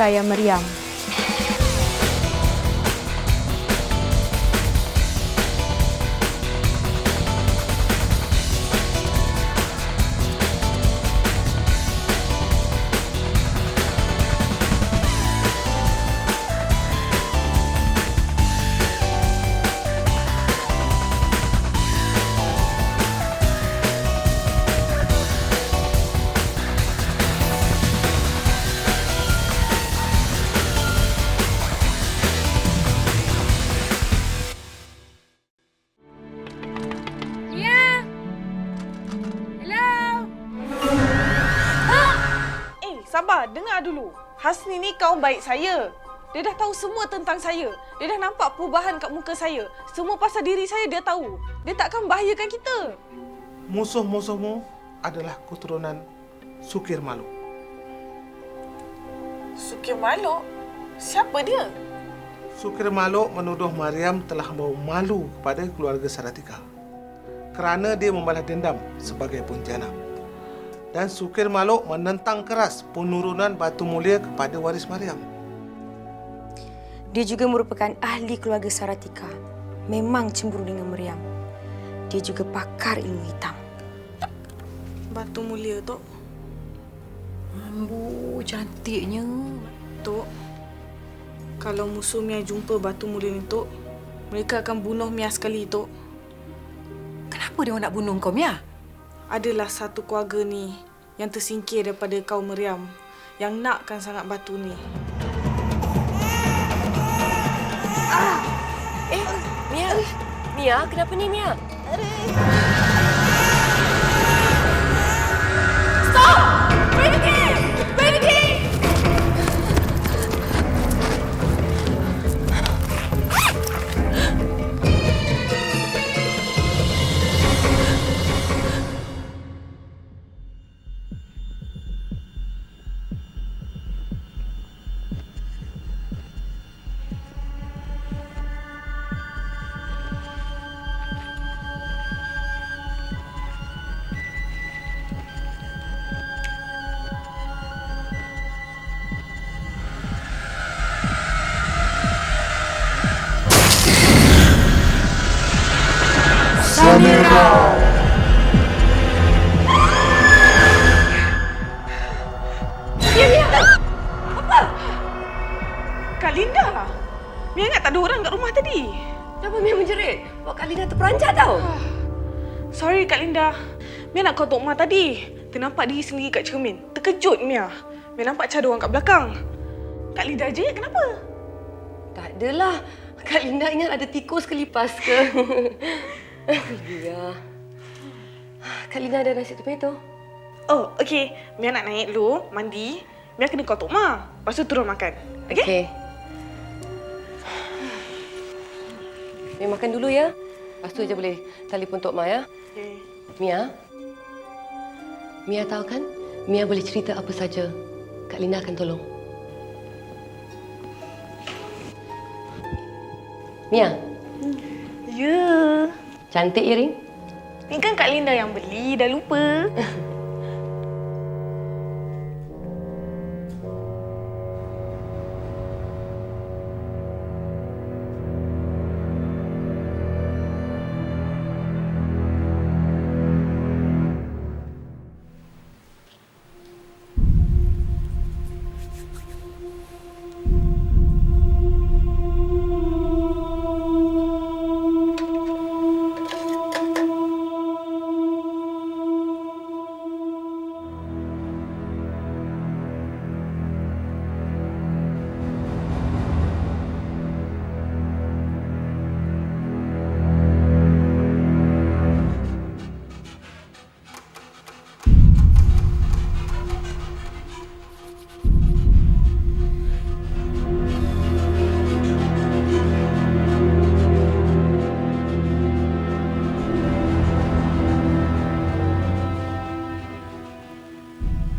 saya Maryam. Sabar, dengar dulu. Hasni ni kawan baik saya. Dia dah tahu semua tentang saya. Dia dah nampak perubahan kat muka saya. Semua pasal diri saya dia tahu. Dia takkan bahayakan kita. Musuh-musuhmu adalah keturunan Sukir Maluk. Sukir Maluk? Siapa dia? Sukir Maluk menuduh Maryam telah membawa malu kepada keluarga Saratika kerana dia membalas dendam sebagai pontianak. Dan Sukir Maluk menentang keras penurunan batu mulia kepada waris Maryam. Dia juga merupakan ahli keluarga Saratika. Memang cemburu dengan Maryam. Dia juga pakar ilmu hitam. Batu mulia, Tok. Ambu, cantiknya. Tok, kalau musuh Mia jumpa batu mulia ni, Tok, mereka akan bunuh Mia sekali, Tok. Kenapa dia nak bunuh kau, Mia? Adalah satu keluarga ni yang tersingkir daripada kaum Maryam yang nakkan sangat batu ni. Mia? Mia, kenapa ni, Mia? Stop! Berhenti! Berhenti! Kak Linda! Mia ingat tak ada orang kat rumah tadi? Kenapa Mia menjerit? Wak Kak Linda terperanjat tau. Sorry Kak Linda. Mia nak call Tok Ma tadi. Ternampak diri sendiri kat cermin. Terkejut Mia. Mia nampak macam ada orang kat belakang. Kak Linda je, kenapa? Tak adalah. Kak Linda ingat ada tikus kelipas ke? Ya. Kak Linda ada nasi tepi tu. Oh, okey. Mia nak naik dulu, mandi. Mia kena call Tok Ma. Lepas tu turun makan. Okey? Okey. Mia makan dulu ya. Lepas tu je boleh telefon Tok Ma ya. Okay. Mia. Mia tahu kan? Mia boleh cerita apa saja. Kak Linda akan tolong. Mia. Ya. Cantik earring? Ni kan Kak Linda yang beli, dah lupa.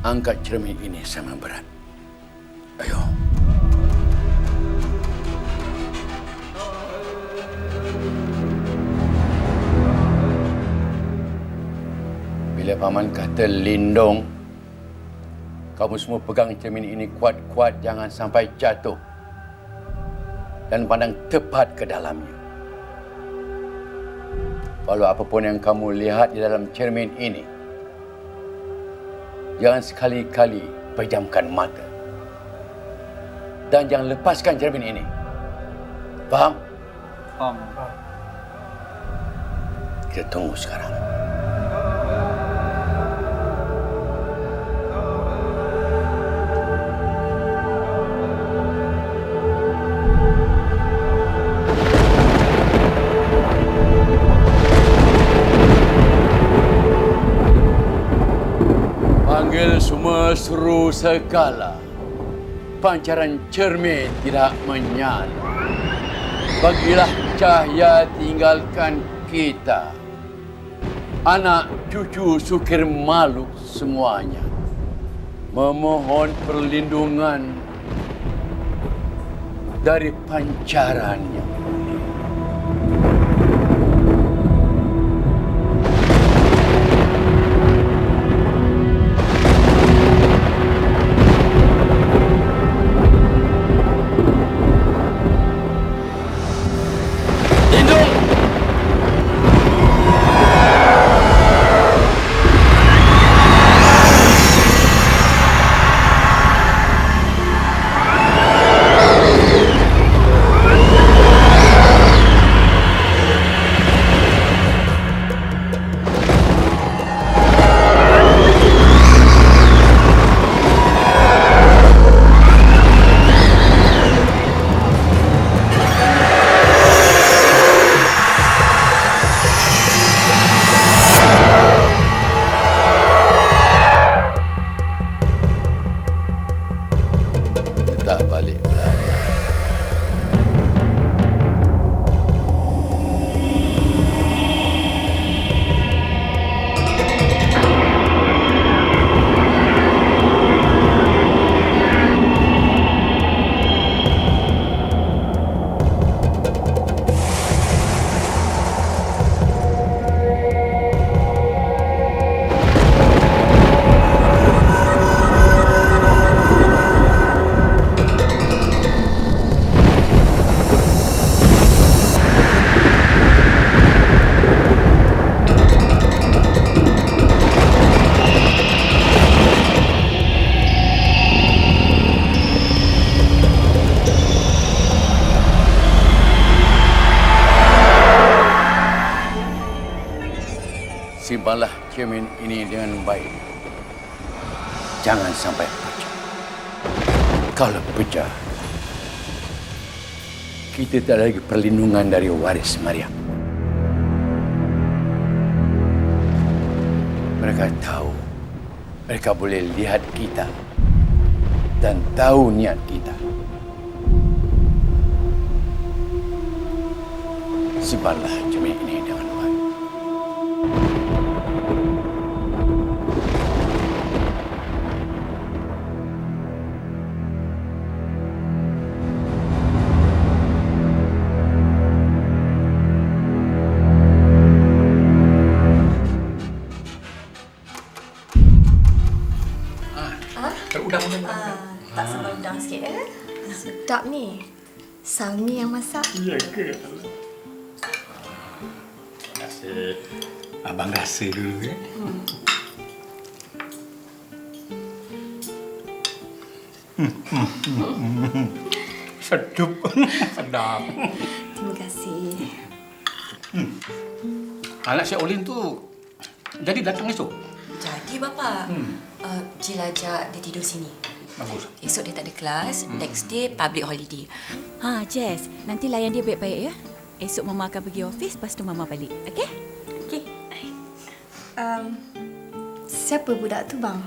Angkat cermin ini sangat berat. Ayo. Bila Paman kata lindung, Kamu semua pegang cermin ini kuat-kuat, jangan sampai jatuh. Dan pandang tepat ke dalamnya. Walau apapun yang kamu lihat di dalam cermin ini, jangan sekali-kali pejamkan mata. Dan jangan lepaskan cermin ini. Faham? Faham. Kita tunggu sekarang. Panggil semua seru segala. Pancaran cermin tidak menyala. Bagilah cahaya tinggalkan kita. Anak cucu Sukir Maluk semuanya memohon perlindungan dari pancarannya. Tak balik belakang. Simpanlah cermin ini dengan baik. Jangan sampai pecah. Kalau pecah, kita tak ada lagi perlindungan dari waris Maryam. Mereka tahu, mereka boleh lihat kita dan tahu niat kita. Simpanlah cermin ini dengan baik. Tak sampai udang sikit kan? Sedap ni. Salmi yang masak. Ya ke? Abang rasa dulu ya. Sedup. Sedap. Terima kasih. Anak si Olin tu jadi datang esok? Jadi bapa, Jill ajak dia tidur sini. Bagus. Esok dia tak ada kelas, next day public holiday. Jess, nanti layan dia baik-baik ya. Esok Mama akan pergi office, lepas tu Mama balik. Okey? Okey. Siapa budak tu bang?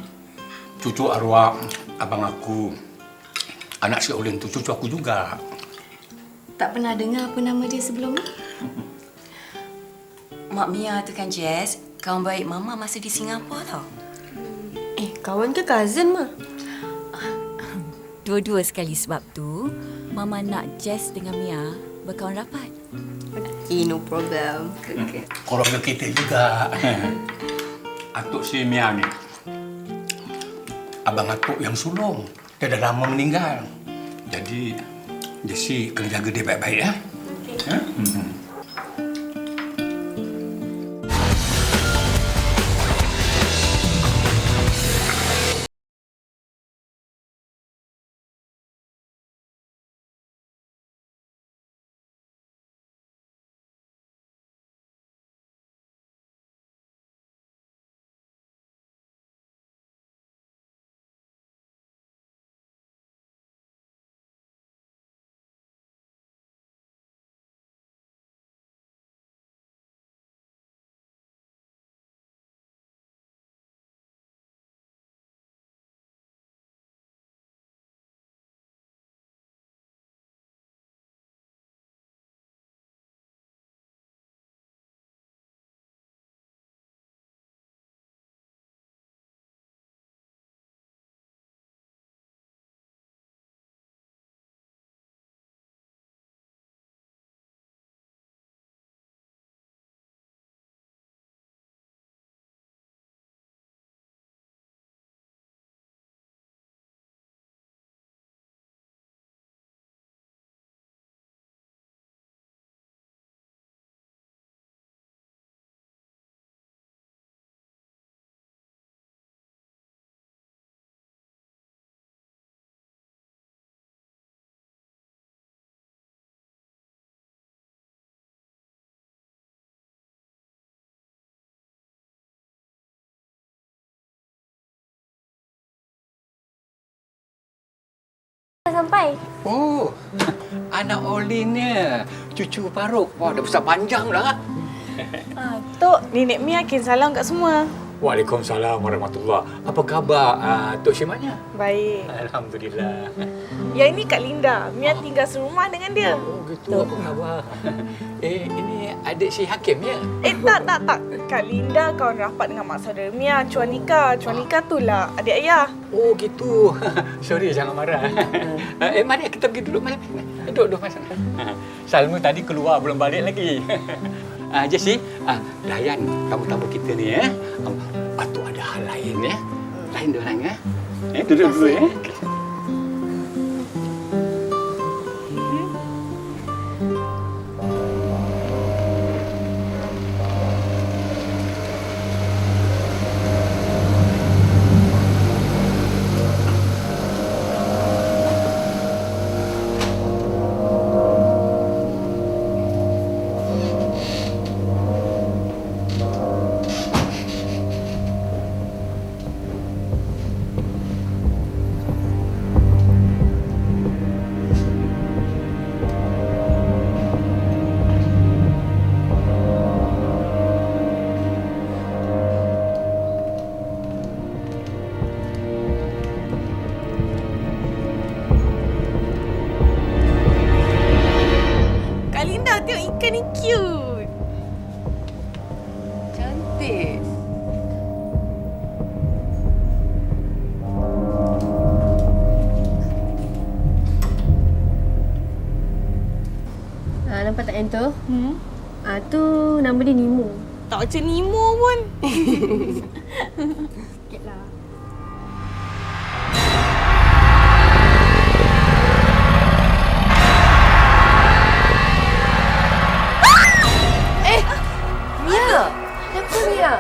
Cucu arwah abang aku. Anak si Olin tu cucu aku juga. Tak pernah dengar apa nama dia sebelum ni? Mak Mia tu kan Jess, kawan baik Mama masa di Singapura tau. Kawan ke cousin mah? Dua-dua sekali sebab tu, Mama nak Jess dengan Mia berkawan rapat. Okay, no problem. Okay. Keluarga kita juga. Atuk si Mia ni. abang atuk yang sulung. Dia dah lama meninggal. Jadi, Jessie kena jaga dia baik-baik, ya? Okey. Ha? Sampai. Oh, anak Olinnya. Cucu Faruk. Wah, dah besar panjang dah. Tok, Nenek Mi akin salam kat semua. Waalaikumsalam warahmatullahi. Apa khabar Tok Syimanya? Baik. Alhamdulillah. Yang ini Kak Linda. Mia tinggal serumah dengan dia. Oh, gitu. Apa khabar? Ini adik si Hakim, ya? Tak. Kak Linda kawan rapat dengan mak saudara Mia, Cuan Nika. Cuan Nika tu lah adik ayah. Oh, gitu. Sorry, jangan marah. Mari kita pergi duduk. Mari. Duduk masa. Salma tadi keluar, belum balik lagi. Jessie, layan tamu-tamu kita ni, ya. Atuk ada hal lain, ya. Lain diorang, ya. Duduk dulu, ya. Ikan ni cute. Cantik. Nampak tak yang tu? Tu nama dia Nemo. Tak macam Nemo pun. Sikitlah. Mia! Kenapa Mia?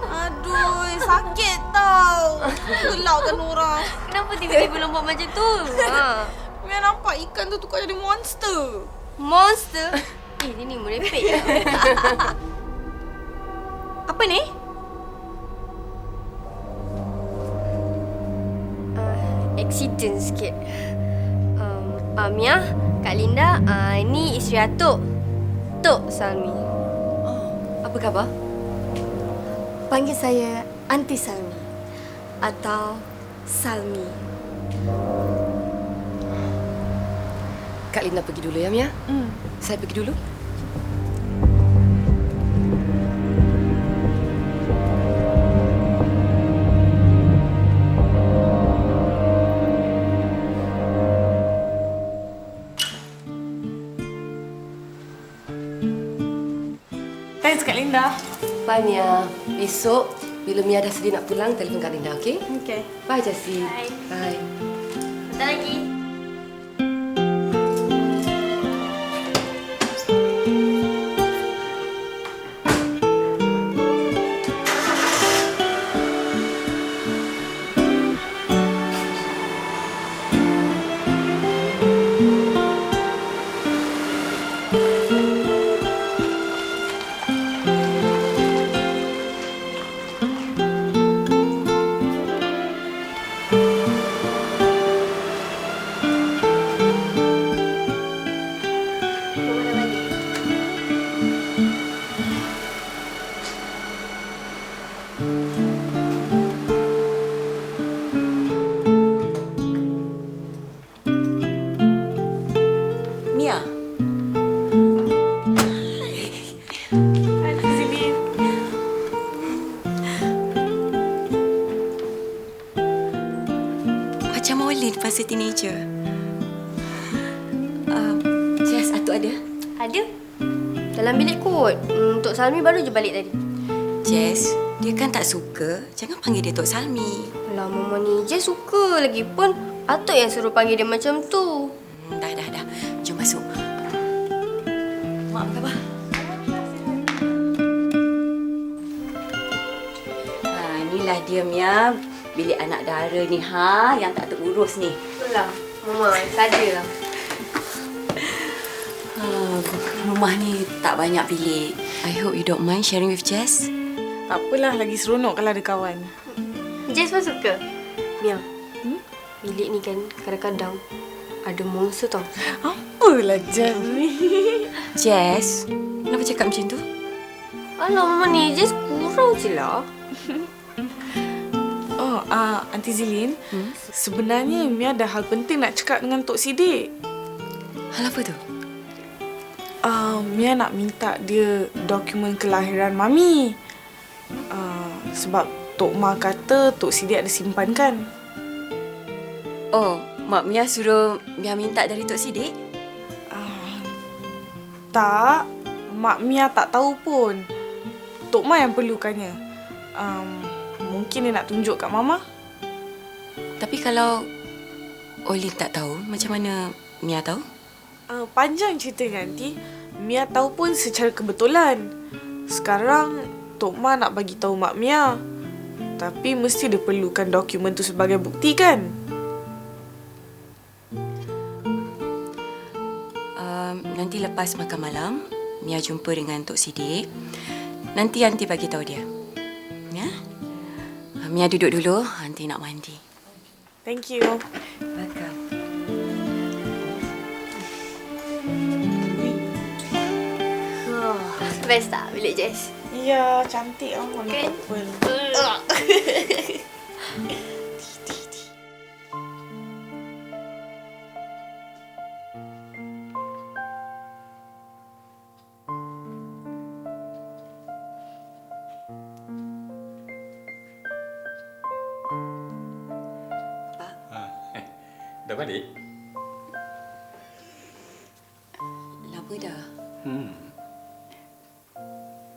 Aduh, sakit tau. Gelakkan orang. Kenapa tiba-tiba lompat macam tu? Mia nampak ikan tu tukar jadi monster. Monster? Dia ni merepek je. Apa ni? Accident sikit. Mia, Kak Linda, ini isteri Atuk. Tok Salmi. Apa khabar? Panggil saya Aunty Salmi atau Salmi. Kak Linda pergi dulu ya, Mia? Saya pergi dulu. Thanks Kak Linda. Bye, Mia. Besok Bila Mia dah sedia nak pulang, telefon Kak Linda, okey? Okey. Bye, Jessie. Bye. Bye. Bentar lagi. Mia, Aunty Zilin. Macam Olin masa teenager. Jess, Atuk ada? Ada. Dalam bilik kot. Tok Salmi baru je balik tadi. Jess, dia kan tak suka. Jangan panggil dia Tok Salmi. Alah, Mama ni je suka lagi pun. Atuk yang suruh panggil dia macam tu. Dah. Jom masuk. Mak, apa khabar? Inilah dia, Mia. Bilik anak dara ni, yang tak terurus ni. Itulah. Mama, saja lah. Rumah ni tak banyak bilik. I hope you don't mind sharing with Jess. Tak apalah, lagi seronok kalau ada kawan. Jess pun suka. Mia, bilik ni kan kadang-kadang ada monster tau. Apalah Jan ni. Jess, kenapa cakap macam tu? Alah, Mama ni Jess kurang je lah. Oh, Aunty Zilin. Sebenarnya Mia ada hal penting nak cakap dengan Tok Sidik. Hal apa tu? Mia nak minta dia dokumen kelahiran Mami. Sebab Tok Ma kata Tok Sidik ada simpan kan. Oh, Mak Mia suruh Mia minta dari Tok Sidik? Tak, Mak Mia tak tahu pun. Tok Ma yang perlukannya. Mungkin dia nak tunjuk kat Mama. Tapi kalau Olin tak tahu, macam mana Mia tahu? Panjang ceritanya nanti. Mia tahu pun secara kebetulan. Sekarang Tok Ma nak bagi tahu Mak Mia. Tapi mesti dia perlukan dokumen tu sebagai bukti kan? Nanti lepas makan malam, Mia jumpa dengan Tok Sidik. Nanti Aunty bagi tahu dia. Ya? Mia duduk dulu, Aunty nak mandi. Thank you. Welcome. Best tak bilik Jess? Ya, cantik warna Kan? purple. Dah balik? Lama dah.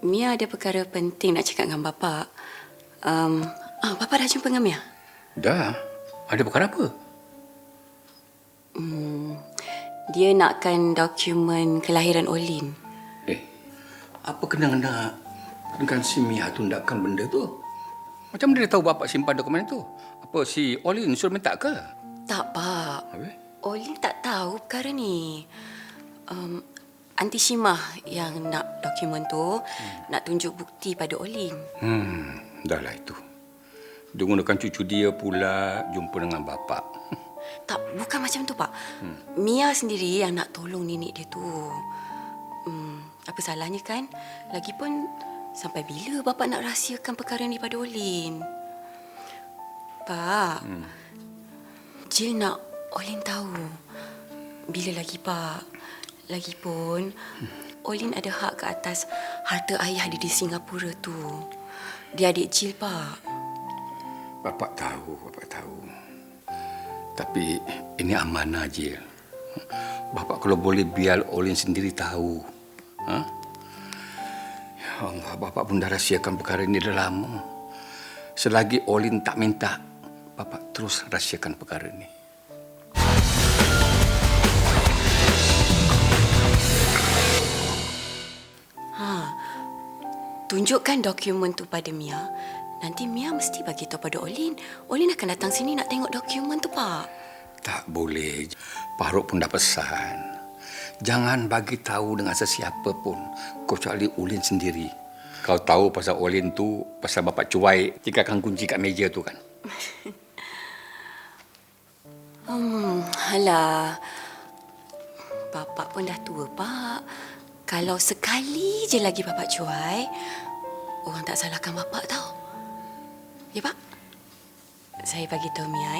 Mia ada perkara penting nak cakap dengan Bapa. Bapa dah jumpa dengan Mia? Dah. Ada perkara apa? Dia nakkan dokumen kelahiran Olin. Apa kena dengan si Mia tu nakkan benda tu? Macam mana dia tahu bapa simpan dokumen tu? Apa si Olin suruh minta ke? Tak, Pak. Habis? Olin tak tahu perkara ni. Aunty Shimah yang nak dokumen tu, nak tunjuk bukti pada Olin. Dah lah itu. Dia gunakan cucu dia pula jumpa dengan bapa. Tak, bukan macam tu, Pak. Mia sendiri yang nak tolong nenek dia tu. Apa salahnya kan? Lagipun, sampai bila bapa nak rahsiakan perkara ni pada Olin? Pak, Jill nak Olin tahu. Bila lagi, Pak? Lagipun, Olin ada hak ke atas harta ayah dia di Singapura tu. Dia adik Jill, Pak. Bapa tahu. Tapi ini amanah, Jill. Bapa kalau boleh biar Olin sendiri tahu. Ya Allah, bapa pun dah rahsiakan perkara ini dah lama. Selagi Olin tak minta, Bapak terus rahsiakan perkara ni. Tunjukkan dokumen tu pada Mia. Nanti Mia mesti bagi tahu pada Olin. Olin akan datang sini nak tengok dokumen tu, Pak. Tak boleh. Pak Ruk pun dah pesan. Jangan bagi tahu dengan sesiapa pun, kecuali Olin sendiri. Kau tahu pasal Olin tu, pasal Bapak cuai tinggalkan kunci kat meja tu kan? Alah. Bapak pun dah tua, Pak. Kalau sekali je lagi Bapak cuai, orang tak salahkan Bapak tau. Ya, Pak? Saya bagi tahu Mia,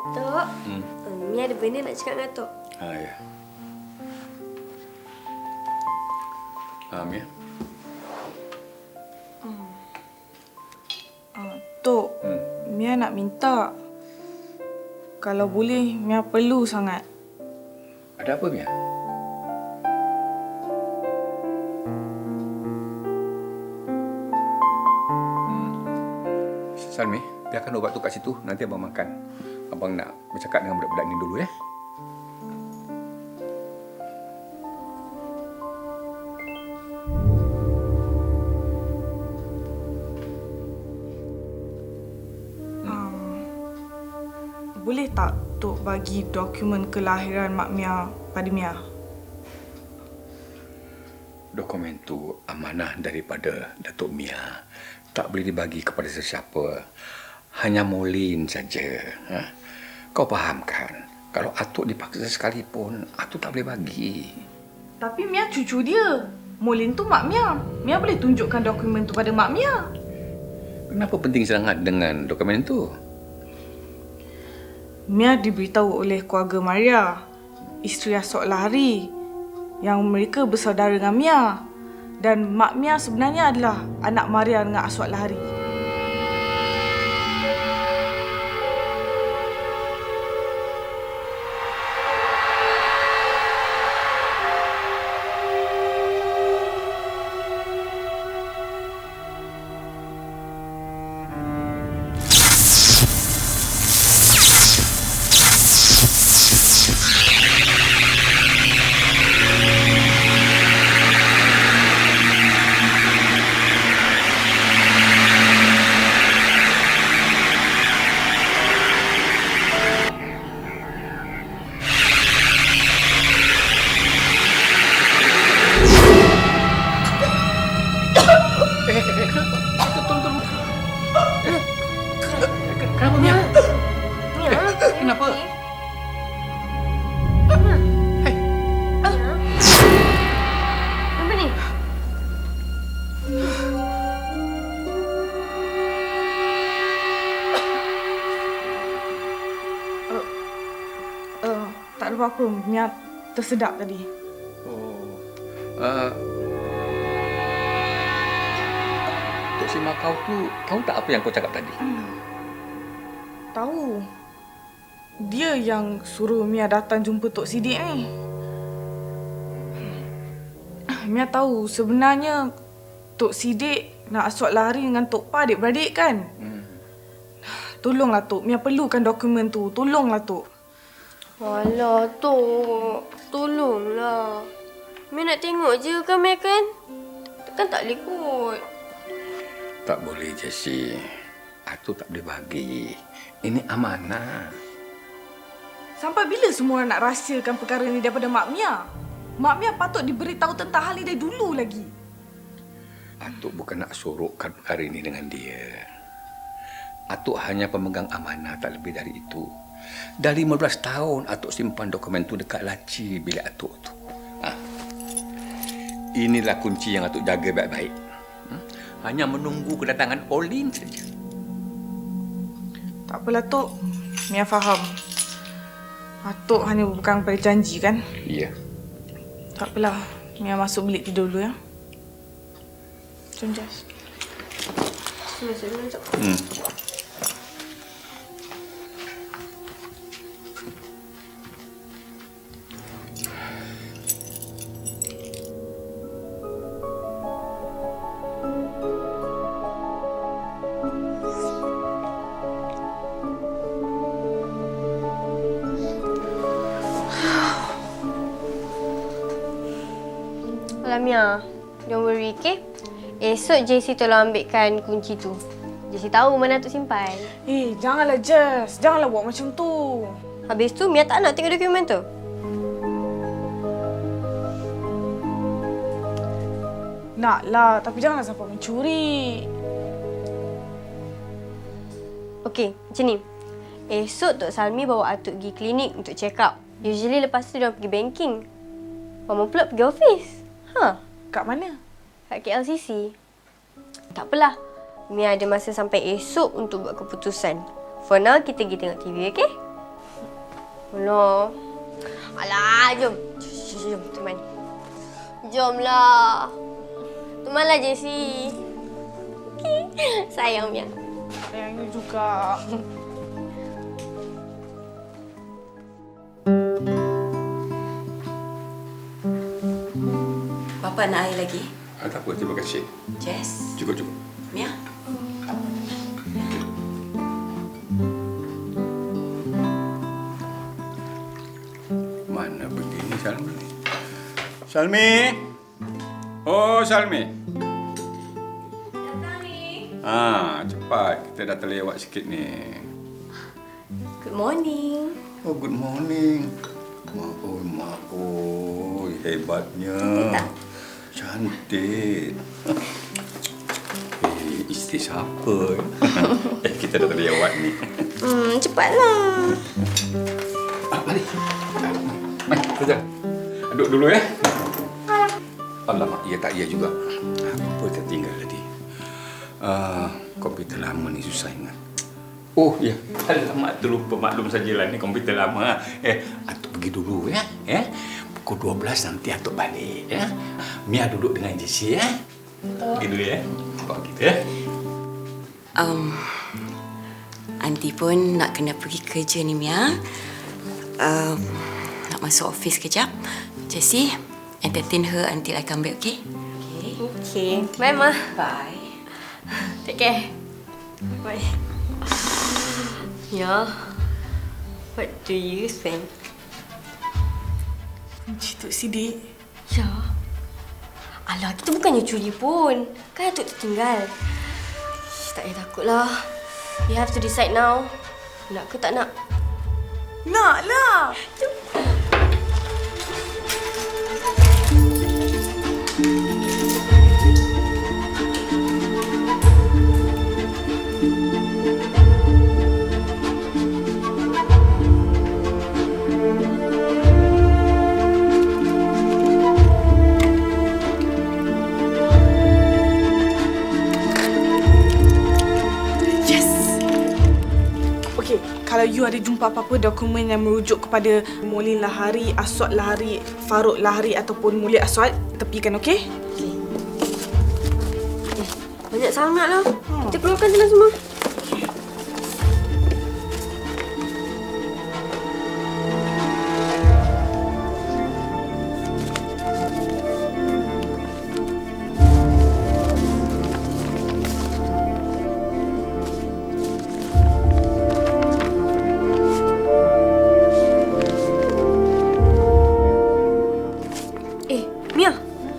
Tok, Mia ada benda nak cakap dengan Tok. Ya. Mia? Tok, Mia nak minta. Kalau boleh, Mia perlu sangat. Ada apa, Mia? Salmi, biarkan ubat tu kat situ. Nanti abang makan. Abang nak bercakap dengan budak-budak ni dulu, ya? Boleh tak Tok bagi dokumen kelahiran Mak Mia pada Mia? Dokumen tu amanah daripada Datuk Mia. Tak boleh dibagi kepada sesiapa. Hanya Molin saja. Ha? Kau faham kan? Kalau Atuk dipaksa sekalipun, Atuk tak boleh bagi. Tapi Mia cucu dia. Molin tu Mak Mia. Mia boleh tunjukkan dokumen tu pada Mak Mia. Kenapa penting sangat dengan dokumen tu? Mia diberitahu oleh keluarga Maria, isteri Asok Lahari, yang mereka bersaudara dengan Mia. Dan Mak Mia sebenarnya adalah anak Maria dengan Asok Lahari. Kenapa, Mia? Kenapa? Apa ni? Tak ada apa-apa. Mia tersedak tadi. Tok Sima kau tu tahu tak apa yang kau cakap tadi? Tahu. Dia yang suruh Mia datang jumpa Tok Sidik ni. Mia tahu sebenarnya Tok Sidik nak Asok Lahari dengan Tok Pa adik-beradik kan? Tolonglah Tok, Mia perlukan dokumen tu. Tolonglah Tok. Alah, Tok. Tolonglah. Mia nak tengok je kan, Mia kan? Takkan tak boleh kot. Tak boleh, Jessie. Atuk tak boleh bagi. Ini amanah. Sampai bila semua orang nak rahsiakan perkara ni daripada Mak Mia? Mak Mia patut diberitahu tentang hal ni dari dulu lagi. Atuk bukan nak sorokkan perkara ini dengan dia. Atuk hanya pemegang amanah, tak lebih dari itu. Dah 15 tahun Atuk simpan dokumen tu dekat laci bilik Atuk tu. Inilah kunci yang Atuk jaga baik-baik. Hanya menunggu kedatangan Olin saja. Tak apalah, Tok. Mia faham. Atuk hanya berpegang pada janji kan? Ya. Tak apalah. Mia masuk bilik tidur dulu ya. Jom, Jess. Alah Mia, don't worry, okay? Esok JC tolong ambilkan kunci tu. JC tahu mana Atuk simpan. Janganlah Jess. Janganlah buat macam tu. Habis tu Mia tak nak tengok dokumen tu. Naklah, tapi janganlah sampai mencuri. Okey, macam ni. Esok Tok Salmi bawa Atuk pergi klinik untuk check up. Usually lepas tu dia pergi banking. Mama pula pergi office. Kat mana? Kat KLCC. Tak apalah. Mia ada masa sampai esok untuk buat keputusan. For now, kita pergi tengok TV, okey? Alah, jom. Jom, teman. Jomlah. Temanlah, Jessie. Okey. Sayang, Mia. Sayangnya juga. Bapa nak air lagi? Tak apa, terima kasih. Jess? Cukup. Mia? Mana begini Salmi? Salmi! Oh, Salmi. Datang ni. Cepat. Kita dah terlewat sikit ni. Good morning. Oh, good morning. Mak, hebatnya. Cantik tak? Cantik. Isteri siapa? Kita dah terlewat ni. Cepatlah. Mari. Mari, kita duduk dulu ya. Alamak, ya tak ya juga. Apa tertinggal tadi? Komputer lama ni susah ingat. Oh ya, alamak terlupa, maklum sajalah ni komputer lama. Atuk pergi dulu ya. Pukul 12 nanti Atuk balik ya. Mia duduk dengan Jessie ya. Pergi dulu ya. Bapak kita ya. Aunty pun nak kena pergi kerja ni, Mia. Nak masuk office kejap. Jessie, entertain her until I come back, okay? Okay. Bye, Ma. Bye. Take care. Bye. Ya. What do you think? Kunci Tok Sidik. Ya. Alah, kita bukannya curi pun. Kan Atuk tertinggal. Tak payah takutlah. You have to decide now. Nak ke tak nak? Naklah. Kalau you ada jumpa apa-apa dokumen yang merujuk kepada Molin Lahari, Aswad Lahari, Farouk Lahari ataupun Mulia Aswad, tepikan, okey? Banyak sangatlah. Kita keluarkan sana semua.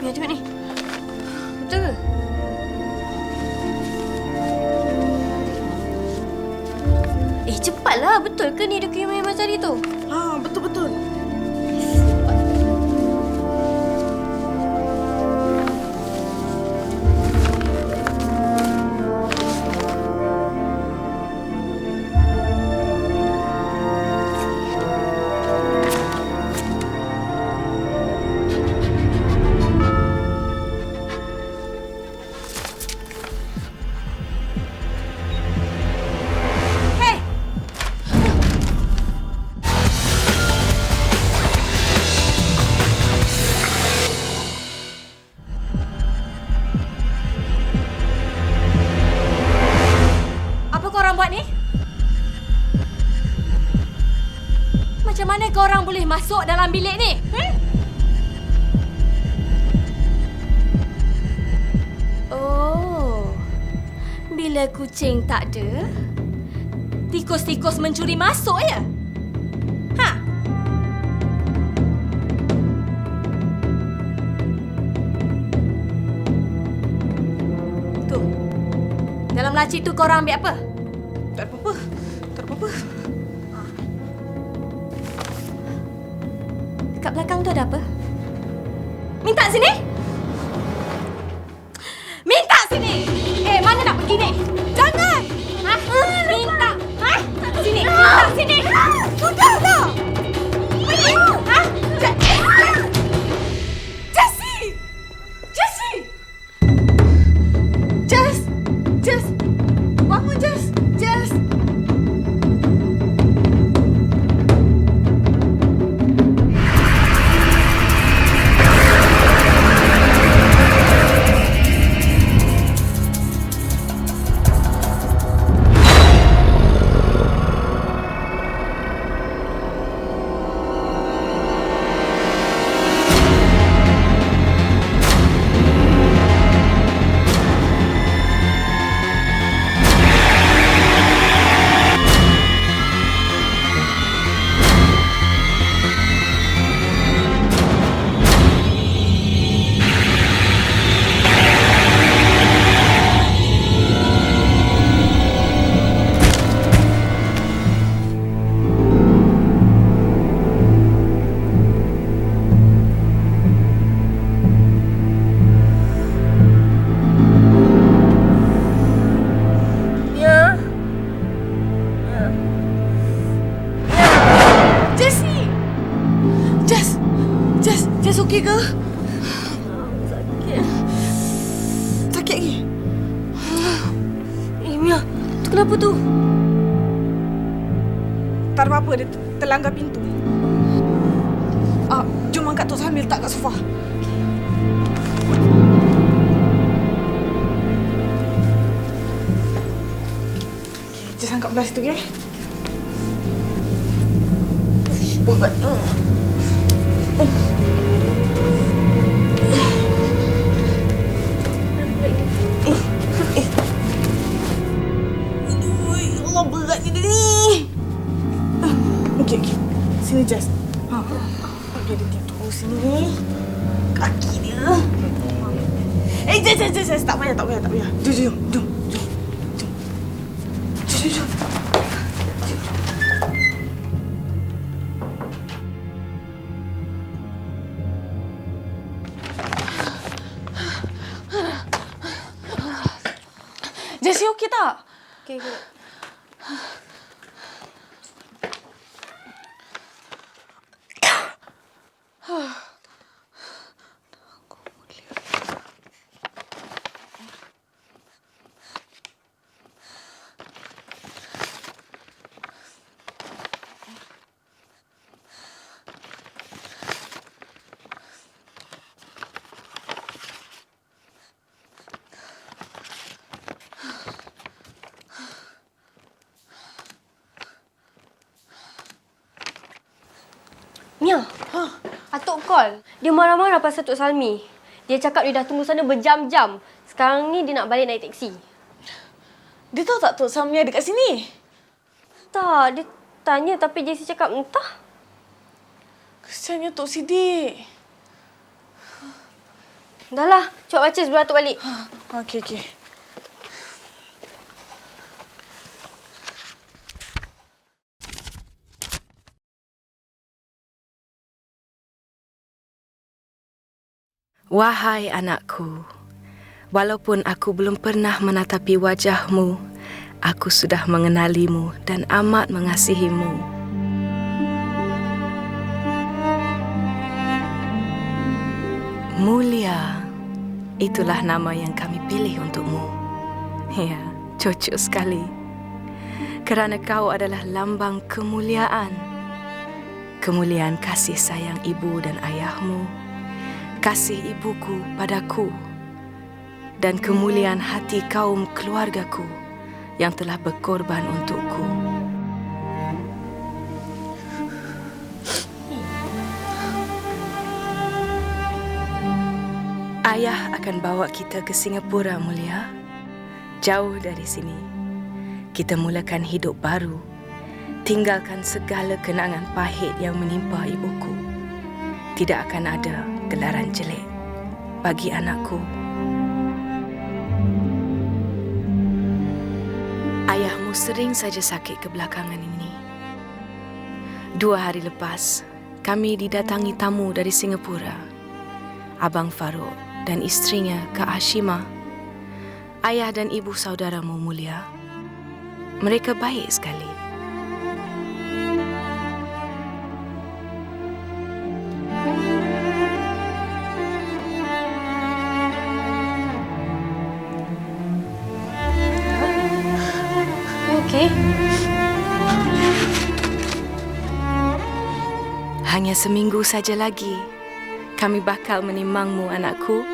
Mia tengok ni. Betul ke? Cepatlah. Betul ke ni dokumen yang Mas cari tu? Betul-betul. Macam mana korang boleh masuk dalam bilik ni? Oh, bila kucing tak ada, tikus-tikus mencuri masuk ya? Ha? Tu, dalam laci tu korang ambil apa? Tak ada apa-apa. Tak ada apa-apa. Dekat belakang tu ada apa? Minta sini! Minta sini! Mana nak pergi ni? Jangan! Ha? Minta! Ha? Sini! Minta sini! Sudah dah! Ha? Jessie! Jessie! Jess! Jess! Bangun, Jess! Jess! Jess okey ke? Sakit. Sakit lagi? Mia, tu kenapa tu? Tak ada apa-apa, dia terlanggar pintu. Jom angkat Tok Samil letak kat sofa. Jess angkat belah situ, okey? Buat. Allah, berat ni. Okey. Sini, Jess. Okey, dia tidur sini. Kaki dia. Jess. Tak payah. Jom. Jessie okey tak? Okey. Mia, Atuk call. Dia marah-marah pasal Tok Salmi. Dia cakap dia dah tunggu sana berjam-jam. Sekarang ni dia nak balik naik teksi. Dia tahu tak Tok Salmi ada kat sini? Tak, dia tanya tapi Jessie cakap entah. Kesiannya Tok Sidik. Dah lah, cepat baca sebelum Atuk balik. Okey. Wahai anakku, walaupun aku belum pernah menatapi wajahmu, aku sudah mengenalimu dan amat mengasihimu. Mulia, itulah nama yang kami pilih untukmu. Ya, cocok sekali. Kerana kau adalah lambang kemuliaan. Kemuliaan kasih sayang ibu dan ayahmu, kasih ibuku padaku, dan kemuliaan hati kaum keluargaku yang telah berkorban untukku. Ayah akan bawa kita ke Singapura, Mulia. Jauh dari sini. Kita mulakan hidup baru. Tinggalkan segala kenangan pahit yang menimpa ibuku. Tidak akan ada gelaran jelek bagi anakku. Ayahmu sering saja sakit kebelakangan ini. 2 hari lepas, kami didatangi tamu dari Singapura. Abang Farouk dan isterinya Kak Hashimah. Ayah dan ibu saudaramu, Mulia. Mereka baik sekali. Okey. Hanya seminggu saja lagi, kami bakal menimangmu, anakku.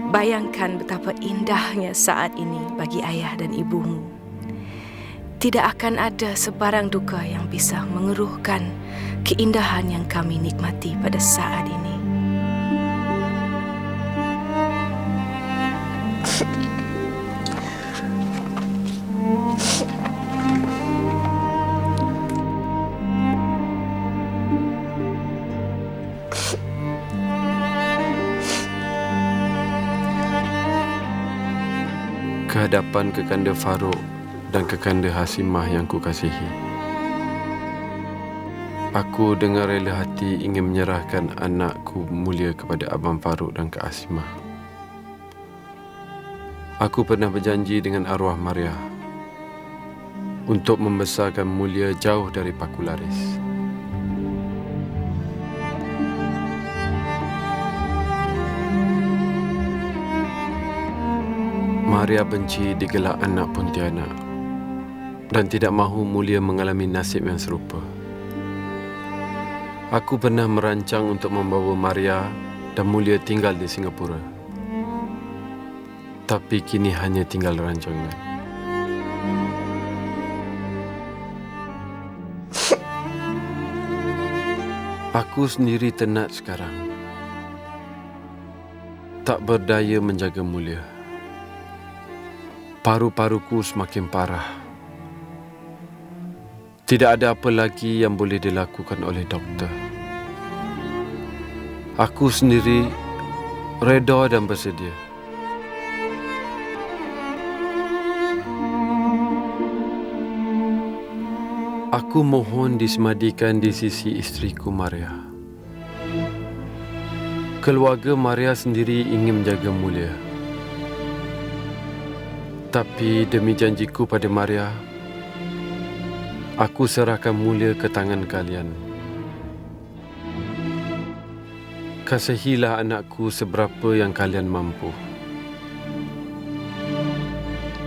Bayangkan betapa indahnya saat ini bagi ayah dan ibumu. Tidak akan ada sebarang duka yang bisa mengeruhkan keindahan yang kami nikmati pada saat ini. Kehadapan Kekanda Farouk dan Kekanda Hashimah yang kukasihi, aku dengan rela hati ingin menyerahkan anakku Mulia kepada Abang Farouk dan Kak Hashimah. Aku pernah berjanji dengan arwah Maria untuk membesarkan Mulia jauh dari paku laris. Maria benci digelar anak Pontianak dan tidak mahu Mulia mengalami nasib yang serupa. Aku pernah merancang untuk membawa Maria dan Mulia tinggal di Singapura. Tapi kini hanya tinggal rancangan. Aku sendiri tenat sekarang. Tak berdaya menjaga Mulia. Paru-paruku semakin parah. Tidak ada apa lagi yang boleh dilakukan oleh doktor. Aku sendiri reda dan bersedia. Aku mohon disemadikan di sisi isteriku Maria. Keluarga Maria sendiri ingin menjaga Mulia. Tapi demi janjiku pada Maria, aku serahkan Mulia ke tangan kalian. Kasihilah anakku seberapa yang kalian mampu.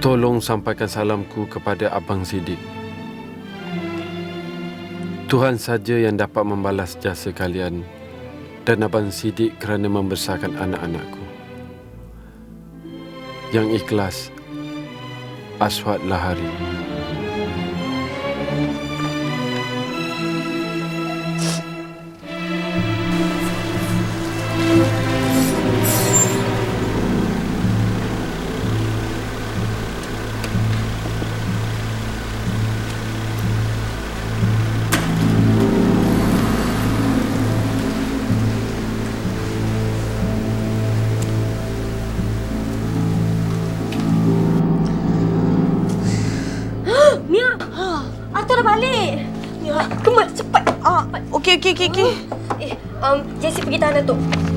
Tolong sampaikan salamku kepada Abang Siddiq. Tuhan saja yang dapat membalas jasa kalian dan Abang Siddiq kerana membesarkan anak-anakku. Yang ikhlas, Aswad Lahari. Jessie pergi tahan Datuk.